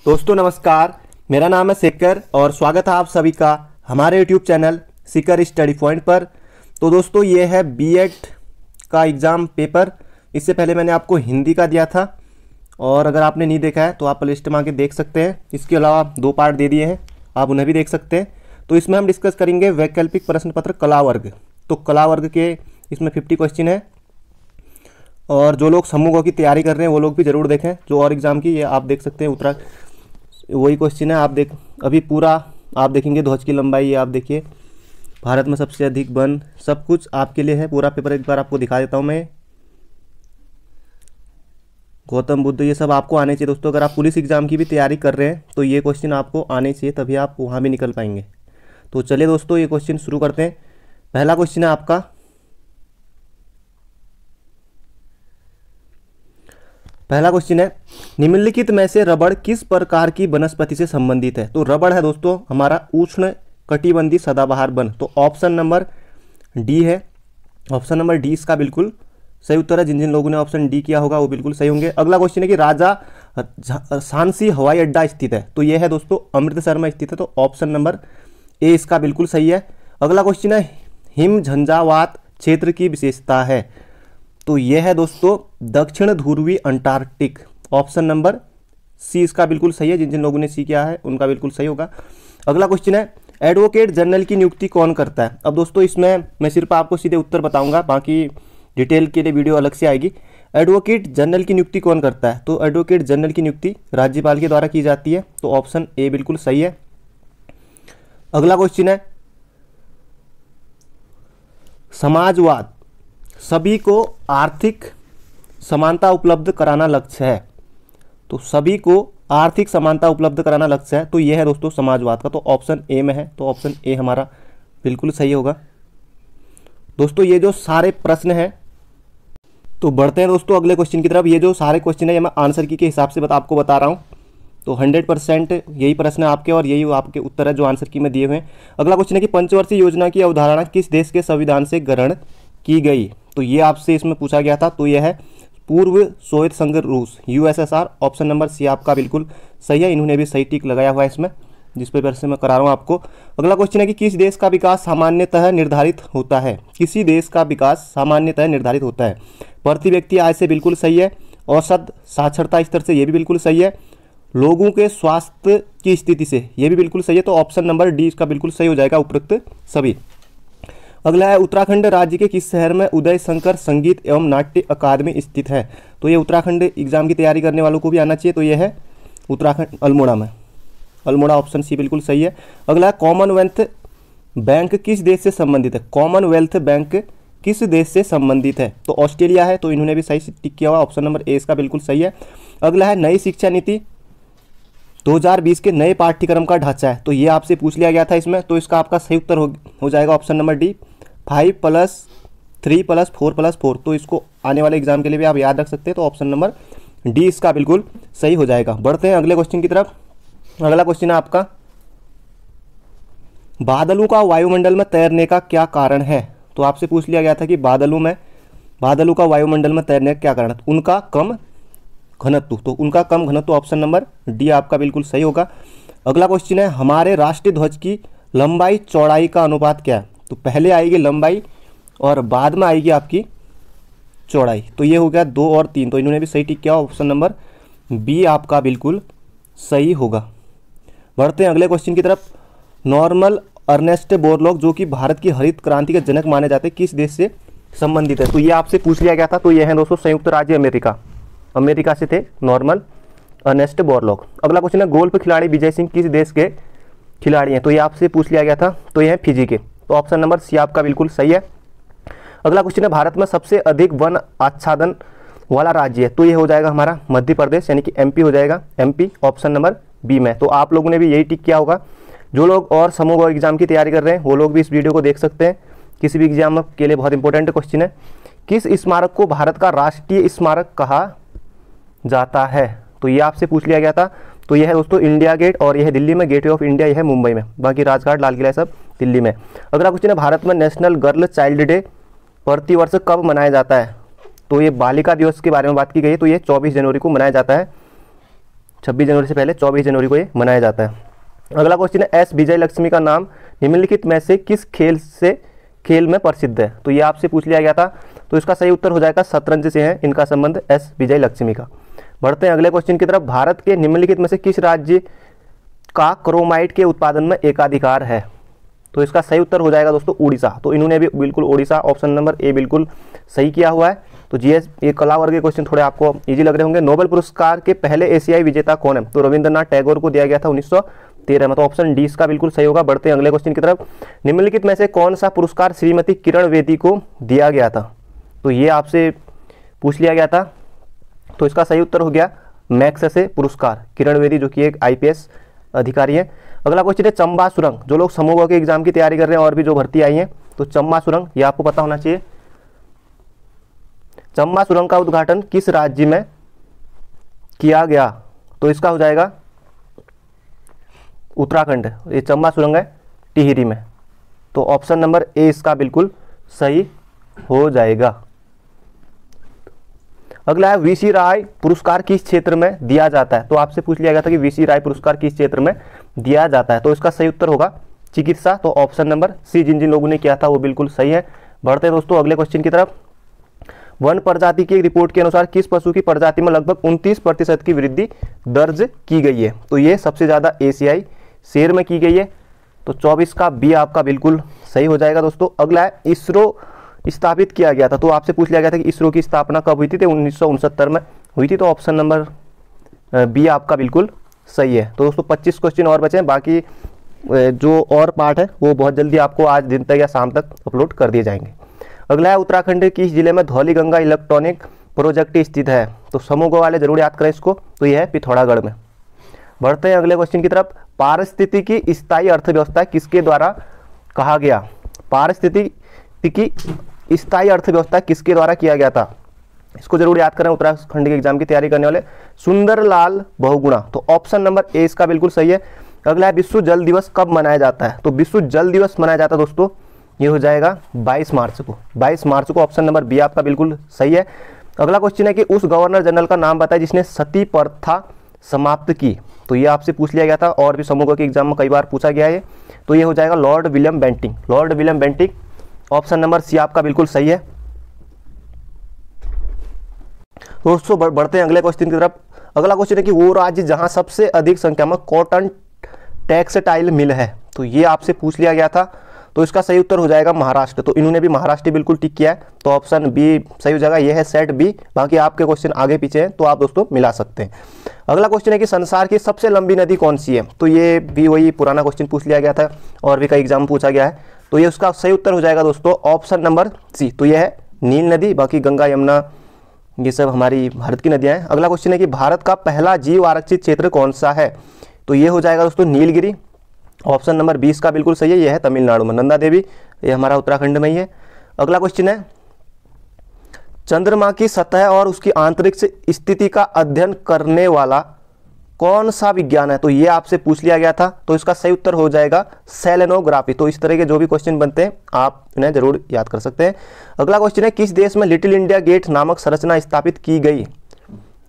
दोस्तों नमस्कार, मेरा नाम है शेखर और स्वागत है आप सभी का हमारे YouTube channel Shekhar study point पर। तो दोस्तों ये है बीएड का एग्ज़ाम पेपर। इससे पहले मैंने आपको हिंदी का दिया था और अगर आपने नहीं देखा है तो आप प्ले लिस्ट में आके देख सकते हैं। इसके अलावा 2 पार्ट दे दिए हैं, आप उन्हें भी देख सकते हैं। तो इसमें हम डिस्कस करेंगे वैकल्पिक प्रश्न पत्र कला वर्ग। तो कला वर्ग के इसमें 50 क्वेश्चन है और जो लोग समूह की तैयारी कर रहे हैं वो लोग भी ज़रूर देखें। जो और एग्ज़ाम की ये आप देख सकते हैं, वही क्वेश्चन है। आप अभी पूरा आप देखेंगे। ध्वज की लंबाई ये आप देखिए, भारत में सबसे अधिक वन, सब कुछ आपके लिए है। पूरा पेपर एक बार आपको दिखा देता हूँ मैं। गौतम बुद्ध, ये सब आपको आने चाहिए दोस्तों। अगर आप पुलिस एग्ज़ाम की भी तैयारी कर रहे हैं तो ये क्वेश्चन आपको आने चाहिए, तभी आप वहाँ भी निकल पाएंगे। तो चलिए दोस्तों ये क्वेश्चन शुरू करते हैं। पहला क्वेश्चन है आपका, पहला क्वेश्चन है निम्नलिखित में से रबड़ किस प्रकार की वनस्पति से संबंधित है। तो रबड़ है दोस्तों हमारा उष्ण कटिबंधीय सदाबहार वन। तो ऑप्शन नंबर डी है। ऑप्शन नंबर डी इसका बिल्कुल सही उत्तर है। जिन जिन लोगों ने ऑप्शन डी किया होगा वो बिल्कुल सही होंगे। अगला क्वेश्चन है कि राजा झांसी हवाई अड्डा स्थित है। तो यह है दोस्तों अमृतसर में स्थित है। तो ऑप्शन नंबर ए इसका बिल्कुल सही है। अगला क्वेश्चन है हिम झंझावात क्षेत्र की विशेषता है। तो यह है दोस्तों दक्षिण ध्रुवीय अंटार्कटिक। ऑप्शन नंबर सी इसका बिल्कुल सही है। जिन जिन लोगों ने सी किया है उनका बिल्कुल सही होगा। अगला क्वेश्चन है एडवोकेट जनरल की नियुक्ति कौन करता है। अब दोस्तों इसमें मैं सिर्फ आपको सीधे उत्तर बताऊंगा, बाकी डिटेल के लिए वीडियो अलग से आएगी। एडवोकेट जनरल की नियुक्ति कौन करता है। तो एडवोकेट जनरल की नियुक्ति राज्यपाल के द्वारा की जाती है। तो ऑप्शन ए बिल्कुल सही है। अगला क्वेश्चन है समाजवाद सभी को आर्थिक समानता उपलब्ध कराना लक्ष्य है। तो सभी को आर्थिक समानता उपलब्ध कराना लक्ष्य है। तो यह है दोस्तों समाजवाद का। तो ऑप्शन ए में है। तो ऑप्शन ए हमारा बिल्कुल सही होगा। दोस्तों ये जो सारे प्रश्न हैं, तो बढ़ते हैं दोस्तों अगले क्वेश्चन की तरफ। ये जो सारे क्वेश्चन है ये मैं आंसर की के हिसाब से आपको बता रहा हूँ। तो 100% यही प्रश्न है आपके और यही आपके उत्तर है जो आंसर की में दिए हुए हैं। अगला क्वेश्चन है कि पंचवर्षीय योजना की अवधारणा किस देश के संविधान से ग्रहण की गई। तो ये आपसे इसमें पूछा गया था। तो यह है पूर्व सोवियत संघ रूस, यूएसएसआर। ऑप्शन नंबर सी आपका बिल्कुल सही है। इन्होंने भी सही टिक लगाया हुआ है इसमें, जिस पेपर से मैं करा रहा हूँ आपको। अगला क्वेश्चन है कि किस देश का विकास सामान्यतः निर्धारित होता है। किसी देश का विकास सामान्यतः निर्धारित होता है। प्रति व्यक्ति आय से बिल्कुल सही है। औसत साक्षरता स्तर से ये भी बिल्कुल सही है। लोगों के स्वास्थ्य की स्थिति से ये भी बिल्कुल सही है। तो ऑप्शन नंबर डी इसका बिल्कुल सही हो जाएगा उपरोक्त सभी। अगला है उत्तराखंड राज्य के किस शहर में उदय शंकर संगीत एवं नाट्य अकादमी स्थित है। तो ये उत्तराखंड एग्जाम की तैयारी करने वालों को भी आना चाहिए। तो ये है उत्तराखंड अल्मोड़ा में। अल्मोड़ा ऑप्शन सी बिल्कुल सही है। अगला है कॉमनवेल्थ बैंक किस देश से संबंधित है। कॉमनवेल्थ बैंक किस देश से संबंधित है। तो ऑस्ट्रेलिया है। तो इन्होंने भी सही टिक किया हुआ। ऑप्शन नंबर ए इसका बिल्कुल सही है। अगला है नई शिक्षा नीति 2020 के नए पाठ्यक्रम का ढांचा है। तो ये आपसे पूछ लिया गया था इसमें। तो इसका आपका सही उत्तर हो जाएगा ऑप्शन नंबर डी 5+3+4+4। तो इसको आने वाले एग्जाम के लिए भी आप याद रख सकते हैं। तो ऑप्शन नंबर डी इसका बिल्कुल सही हो जाएगा। बढ़ते हैं अगले क्वेश्चन की तरफ। अगला क्वेश्चन है आपका बादलों का वायुमंडल में तैरने का क्या कारण है। तो आपसे पूछ लिया गया था कि बादलों का वायुमंडल में तैरने का क्या कारण है। उनका कम घनत्व। तो उनका कम घनत्व ऑप्शन नंबर डी आपका बिल्कुल सही होगा। अगला क्वेश्चन है हमारे राष्ट्रीय ध्वज की लंबाई चौड़ाई का अनुपात क्या है। तो पहले आएगी लंबाई और बाद में आएगी आपकी चौड़ाई। तो ये हो गया 2 और 3। तो इन्होंने भी सही टिक किया। ऑप्शन नंबर बी आपका बिल्कुल सही होगा। बढ़ते हैं अगले क्वेश्चन की तरफ। नॉर्मल अर्नेस्ट बोरलॉग जो कि भारत की हरित क्रांति के जनक माने जाते हैं, किस देश से संबंधित है। तो ये आपसे पूछ लिया गया था। तो ये है दोस्तों संयुक्त राज्य अमेरिका से थे नॉर्मल अर्नेस्ट बोरलॉग। अगला क्वेश्चन है गोल्फ खिलाड़ी विजय सिंह किस देश के खिलाड़ी हैं। तो ये आपसे पूछ लिया गया था। तो ये है फिजी के। तो ऑप्शन नंबर सी आपका बिल्कुल सही है। अगला क्वेश्चन है भारत में सबसे अधिक वन आच्छादन वाला राज्य है। तो ये हो जाएगा हमारा मध्य प्रदेश, यानी कि एमपी हो जाएगा। एमपी ऑप्शन नंबर बी में। तो आप लोगों ने भी यही टिक किया होगा। जो लोग और समूह एग्जाम की तैयारी कर रहे हैं वो लोग भी इस वीडियो को देख सकते हैं। किसी भी एग्जाम के लिए बहुत इंपॉर्टेंट क्वेश्चन है। किस स्मारक को भारत का राष्ट्रीय स्मारक कहा जाता है। तो ये आपसे पूछ लिया गया था। तो यह है दोस्तों इंडिया गेट और यह है दिल्ली में। गेटवे ऑफ इंडिया यह है मुंबई में। बाकी राजघाट, लाल किला सब दिल्ली में। अगला क्वेश्चन है भारत में नेशनल गर्ल चाइल्ड डे प्रतिवर्ष कब मनाया जाता है। तो ये बालिका दिवस के बारे में बात की गई है। तो ये 24 जनवरी को मनाया जाता है। 26 जनवरी से पहले 24 जनवरी को ये मनाया जाता है। अगला क्वेश्चन है, एस विजय लक्ष्मी का नाम निम्नलिखित में से किस खेल में प्रसिद्ध है? तो ये आपसे पूछ लिया गया था, तो इसका सही उत्तर हो जाएगा शतरंज से है इनका संबंध एस विजय लक्ष्मी का। बढ़ते हैं अगले क्वेश्चन की तरफ, भारत के निम्नलिखित में से किस राज्य का क्रोमाइट के उत्पादन में एकाधिकार है? तो इसका सही उत्तर हो जाएगा दोस्तों उड़ीसा। तो इन्होंने भी बिल्कुल उड़ीसा, ऑप्शन नंबर ए बिल्कुल सही किया हुआ है। तो जीएस ये कला वर्ग के क्वेश्चन थोड़े आपको इजी लग रहे होंगे। नोबेल पुरस्कार के पहले एशियाई विजेता कौन है? तो रविंद्रनाथ टैगोर को दिया गया था 1913 में। तो ऑप्शन डी इसका बिल्कुल सही होगा। बढ़ते हैं अगले क्वेश्चन की तरफ, निम्नलिखित में से कौन सा पुरस्कार श्रीमती किरण बेदी को दिया गया था? तो ये आपसे पूछ लिया गया था, तो इसका सही उत्तर हो गया मैग्सेसे पुरस्कार, किरण बेदी जो कि एक आईपीएस अधिकारी है। अगला क्वेश्चन है, चंबा सुरंग, जो लोग समूह के एग्जाम की तैयारी कर रहे हैं और भी जो भर्ती आई है, तो चंबा सुरंग ये आपको पता होना चाहिए। चंबा सुरंग का उद्घाटन किस राज्य में किया गया? तो इसका हो जाएगा उत्तराखंड। ये चंबा सुरंग है टिहरी में। तो ऑप्शन नंबर ए इसका बिल्कुल सही हो जाएगा। अगला है, वीसी राय पुरस्कार किस क्षेत्र में दिया जाता है? तो आपसे पूछ लिया गया था कि वीसी राय पुरस्कार किस क्षेत्र में दिया जाता है, तो इसका सही उत्तर होगा चिकित्सा। तो ऑप्शन नंबर सी जिन जिन लोगों ने किया था वो बिल्कुल सही है। बढ़ते हैं दोस्तों अगले क्वेश्चन की तरफ, वन प्रजाति की एक रिपोर्ट के अनुसार किस पशु की प्रजाति में लगभग 29% की वृद्धि दर्ज की गई है? तो ये सबसे ज्यादा एशियाई शेर में की गई है। तो 24 का बी आपका बिल्कुल सही हो जाएगा दोस्तों। अगला है, इसरो स्थापित किया गया था। तो आपसे पूछ लिया गया था कि इसरो की स्थापना कब हुई थी? तो 1969 में हुई थी। तो ऑप्शन नंबर बी आपका बिल्कुल सही है। तो दोस्तों 25 क्वेश्चन और बचे हैं, बाकी जो और पार्ट है वो बहुत जल्दी आपको आज दिन तक या शाम तक अपलोड कर दिए जाएंगे। अगला है, उत्तराखंड के इस जिले में धौलीगंगा इलेक्ट्रॉनिक प्रोजेक्ट स्थित है? तो समूह वाले जरूर याद करें इसको। तो यह है पिथौरागढ़ में। बढ़ते हैं अगले क्वेश्चन की तरफ, पारिस्थितिकी स्थायी अर्थव्यवस्था किसके द्वारा कहा गया? पारिस्थितिकी स्थायी अर्थव्यवस्था किसके द्वारा किया गया था? इसको जरूर याद करें उत्तराखंड के एग्जाम की तैयारी करने वाले। सुंदरलाल बहुगुणा। तो ऑप्शन नंबर ए इसका बिल्कुल सही है। अगला है, विश्व जल दिवस कब मनाया जाता है? तो विश्व जल दिवस मनाया जाता है दोस्तों, ये हो जाएगा 22 मार्च को। 22 मार्च को ऑप्शन नंबर बी आपका बिल्कुल सही है। अगला क्वेश्चन है कि उस गवर्नर जनरल का नाम बताए जिसने सती प्रथा समाप्त की? तो ये आपसे पूछ लिया गया था और भी समूह के एग्जाम में कई बार पूछा गया है। तो ये हो जाएगा Lord William Bentinck. Lord William Bentinck, option number C आपका बिल्कुल सही है। दोस्तों बढ़ते हैं अगले क्वेश्चन की तरफ। अगला क्वेश्चन है कि वो राज्य जहां सबसे अधिक संख्या में कॉटन टेक्सटाइल मिल है? तो ये आपसे पूछ लिया गया था, तो इसका सही उत्तर हो जाएगा महाराष्ट्र। तो इन्होंने भी महाराष्ट्र बिल्कुल टिक किया है। तो ऑप्शन बी सही हो जाएगा, यह है सेट बी। बाकी आपके क्वेश्चन आगे पीछे हैं तो आप दोस्तों मिला सकते हैं। अगला क्वेश्चन है कि संसार की सबसे लंबी नदी कौन सी है? तो ये भी वही पुराना क्वेश्चन पूछ लिया गया था और भी कई एग्जाम पूछा गया है। तो ये उसका सही उत्तर हो जाएगा दोस्तों ऑप्शन नंबर सी। तो यह है नील नदी। बाकी गंगा, यमुना ये सब हमारी भारत की नदियां हैं। अगला क्वेश्चन है कि भारत का पहला जीव आरक्षित क्षेत्र कौन सा है? तो ये हो जाएगा दोस्तों नीलगिरी। ऑप्शन नंबर 20 का बिल्कुल सही है, यह है तमिलनाडु में नंदा देवी, ये हमारा उत्तराखंड में ही है। अगला क्वेश्चन है, चंद्रमा की सतह और उसकी आंतरिक स्थिति का अध्ययन करने वाला कौन सा विज्ञान है? तो ये आपसे पूछ लिया गया था। तो इसका सही उत्तर हो जाएगा सेलेनोग्राफी। तो इस तरह के जो भी क्वेश्चन बनते हैं आप इन्हें जरूर याद कर सकते हैं। अगला क्वेश्चन है, किस देश में लिटिल इंडिया गेट नामक संरचना स्थापित की गई?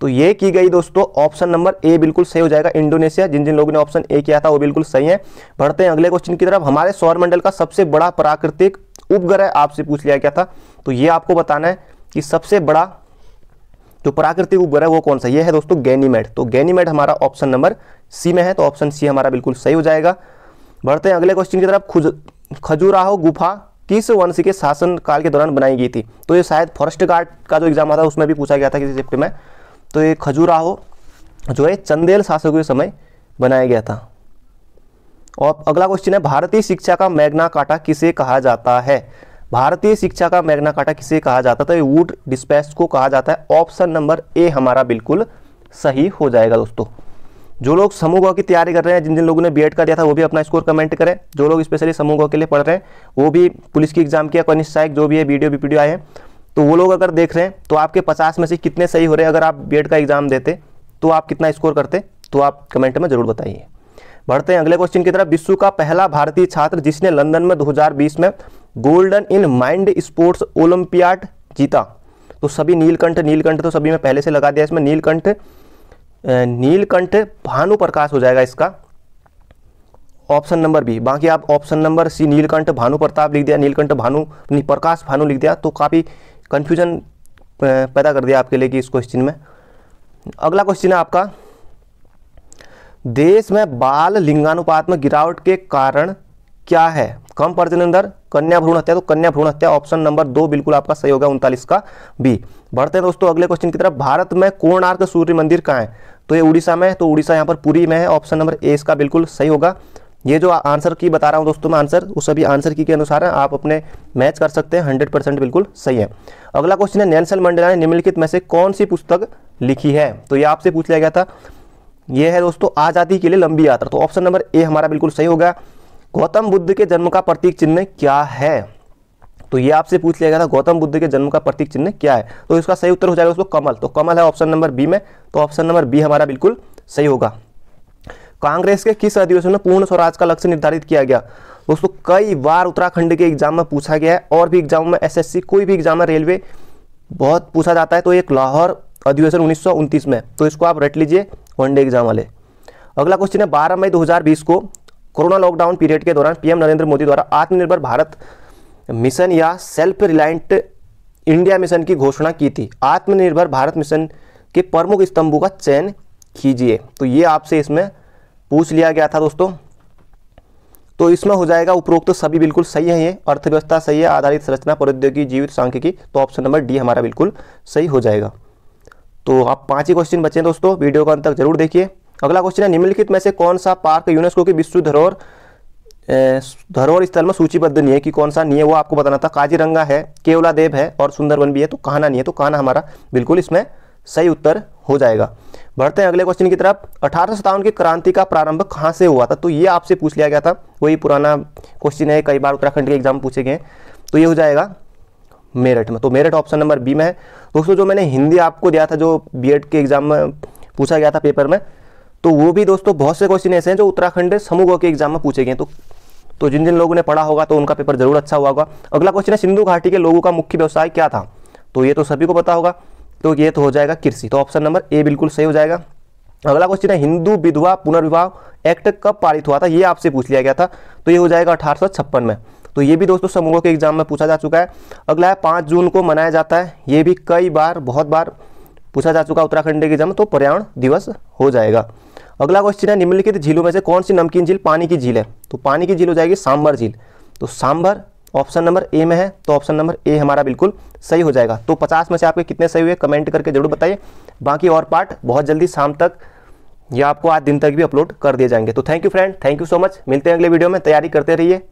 तो ये की गई दोस्तों ऑप्शन नंबर ए बिल्कुल सही हो जाएगा इंडोनेशिया। जिन जिन लोगों ने ऑप्शन ए किया था वो बिल्कुल सही है। बढ़ते हैं अगले क्वेश्चन की तरफ। हमारे सौरमंडल का सबसे बड़ा प्राकृतिक उपग्रह आपसे पूछ लिया गया था। तो ये आपको बताना है कि सबसे बड़ा जो प्राकृतिक उपग्रह वो कौन सा? ये है दोस्तों गैनीमेड। तो गैनीमेड हमारा ऑप्शन नंबर सी में है। तो ऑप्शन सी हमारा बिल्कुल सही हो जाएगा। बढ़ते हैं अगले क्वेश्चन की तरफ। खजुराहो गुफा किस वंश के शासन काल के दौरान बनाई गई थी? तो ये शायद फॉरेस्ट गार्ड का जो एग्जाम आता है उसमें भी पूछा गया था किसी चैप्टर में। तो ये खजुराहो जो है चंदेल शासकों के समय बनाया गया था। और अगला क्वेश्चन है, भारतीय शिक्षा का मैग्ना कार्टा किसे कहा जाता है? भारतीय शिक्षा का मैग्ना कार्टा किसे कहा जाता था? वुड डिस्पैच को कहा जाता है। ऑप्शन नंबर ए हमारा बिल्कुल सही हो जाएगा दोस्तों। जो लोग समूह की तैयारी कर रहे हैं, जिन जिन लोगों ने बीएड का दिया था वो भी अपना स्कोर कमेंट करें। जो लोग स्पेशली समूह के लिए पढ़ रहे हैं वो भी पुलिस की एग्जाम की या कनिष्ठ सहायक जो भी है वीडियो आए हैं, तो वो लोग अगर देख रहे हैं तो आपके 50 में से कितने सही हो रहे हैं। अगर आप बीएड का एग्जाम देते तो आप कितना स्कोर करते, तो आप कमेंट में जरूर बताइए। बढ़ते हैं अगले क्वेश्चन की तरफ। विश्व का पहला भारतीय छात्र जिसने लंदन में 2020 में golden in mind sports olympiad जीता? तो सभी नीलकंठ तो सभी में पहले से लगा दिया इसमें। नीलकंठ नीलकंठ भानुप्रकाश हो जाएगा इसका ऑप्शन नंबर बी। बाकी आप option number C Neelkanth Bhanu Pratap लिख दिया, नीलकंठ भानु नहीं प्रकाश भानु लिख दिया, तो काफ़ी कन्फ्यूजन पैदा कर दिया आपके लिए कि इस क्वेश्चन में। अगला क्वेश्चन है आपका, देश में बाल लिंगानुपात में गिरावट के कारण क्या है? कम प्रजनन दर, कन्या भ्रूण हत्या, तो कन्या भ्रूण हत्या ऑप्शन नंबर 2 बिल्कुल आपका सही होगा, 39 का बी। बढ़ते हैं दोस्तों अगले क्वेश्चन की तरफ। भारत में कोणार्क सूर्य मंदिर कहाँ है? तो ये उड़ीसा में है, तो उड़ीसा यहाँ पर पुरी में है, ऑप्शन नंबर ए इसका बिल्कुल सही होगा। ये जो आंसर की बता रहा हूँ दोस्तों मैं आंसर, वो सभी आंसर की के अनुसार है, आप अपने मैच कर सकते हैं, 100% बिल्कुल सही है। अगला क्वेश्चन है, नेल्सन मंडेला ने निम्नलिखित में से कौन सी पुस्तक लिखी है? तो ये आपसे पूछ लिया गया था, ये है दोस्तों आज़ादी के लिए लंबी यात्रा, तो ऑप्शन नंबर ए हमारा बिल्कुल सही होगा। गौतम बुद्ध के जन्म का प्रतीक चिन्ह क्या है? तो ये आपसे पूछ लिया गया था, गौतम बुद्ध के जन्म का प्रतीक चिन्ह क्या है? तो इसका सही उत्तर हो जाएगा दोस्तों कमल, तो कमल है ऑप्शन नंबर बी में, तो ऑप्शन नंबर बी हमारा बिल्कुल सही होगा। कांग्रेस के किस अधिवेशन में पूर्ण स्वराज का लक्ष्य निर्धारित किया गया? दोस्तों कई बार उत्तराखंड के एग्जाम में पूछा गया है, और भी एग्जाम में, एसएससी कोई भी एग्जाम में, रेलवे बहुत पूछा जाता है, तो एक लाहौर अधिवेशन 1929 में, तो इसको आप रट लीजिए वनडे एग्जाम वाले। अगला क्वेश्चन है, 12 मई 2020 को कोरोना लॉकडाउन पीरियड के दौरान पीएम नरेंद्र मोदी द्वारा आत्मनिर्भर भारत मिशन या सेल्फ रिलायंट इंडिया मिशन की घोषणा की थी। आत्मनिर्भर भारत मिशन के प्रमुख स्तंभों का चयन कीजिए, तो ये आपसे इसमें पूछ लिया गया था दोस्तों। तो इसमें हो जाएगा उपरोक्त सभी बिल्कुल सही है, ये अर्थव्यवस्था सही है, आधारित संरचना, प्रौद्योगिकी, जीवित सांख्यिकी, तो ऑप्शन नंबर डी हमारा बिल्कुल सही हो जाएगा। तो आप 5 ही क्वेश्चन बचे हैं दोस्तों, वीडियो को अंत तक जरूर देखिए। अगला क्वेश्चन है, निम्नलिखित में से कौन सा पार्क यूनेस्को की विश्व धरोहर स्थल में सूचीबद्ध नहीं है? कि कौन सा नहीं है वो आपको बताना था। काजीरंगा है, केवलादेव है और सुंदरवन भी है, तो कान्हा नहीं है, तो कान्हा हमारा बिल्कुल इसमें सही उत्तर हो जाएगा। बढ़ते हैं अगले क्वेश्चन की तरफ। 1857 की क्रांति का प्रारंभ कहाँ से हुआ था? तो ये आपसे पूछ लिया गया था, वही पुराना क्वेश्चन है, कई बार उत्तराखंड के एग्जाम पूछे गए, तो ये हो जाएगा मेरठ में, तो मेरठ ऑप्शन नंबर बी में है। दोस्तों जो मैंने हिंदी आपको दिया था, जो बीएड के एग्जाम में पूछा गया था पेपर में, तो वो भी दोस्तों बहुत से क्वेश्चन ऐसे हैं जो उत्तराखंड समूह के एग्जाम में पूछे गए, तो जिन जिन लोगों ने पढ़ा होगा तो उनका पेपर जरूर अच्छा हुआ होगा। अगला क्वेश्चन है, सिंधु घाटी के लोगों का मुख्य व्यवसाय क्या था? तो ये तो सभी को पता होगा, तो ये तो हो जाएगा कृषि, तो ऑप्शन नंबर ए बिल्कुल सही हो जाएगा। अगला क्वेश्चन है, हिंदू विधवा पुनर्विवाह एक्ट कब पारित हुआ था? ये आपसे पूछ लिया गया था, तो ये हो जाएगा 1856 में, तो ये भी दोस्तों समूहों के एग्जाम में पूछा जा चुका है। अगला है, 5 जून को मनाया जाता है, ये भी कई बार बहुत बार पूछा जा चुका उत्तराखंड के एग्जाम में, तो पर्यावरण दिवस हो जाएगा। अगला क्वेश्चन है, निम्नलिखित झीलों में से कौन सी नमकीन झील पानी की झील है? तो पानी की झील हो जाएगी सांभर झील, तो सांभर ऑप्शन नंबर ए में है, तो ऑप्शन नंबर ए हमारा बिल्कुल सही हो जाएगा। तो 50 में से आपके कितने सही हुए कमेंट करके जरूर बताइए। बाकी और पार्ट बहुत जल्दी शाम तक या आपको आज दिन तक भी अपलोड कर दिए जाएंगे। तो thank you friend, thank you so much, मिलते हैं अगले वीडियो में, तैयारी करते रहिए।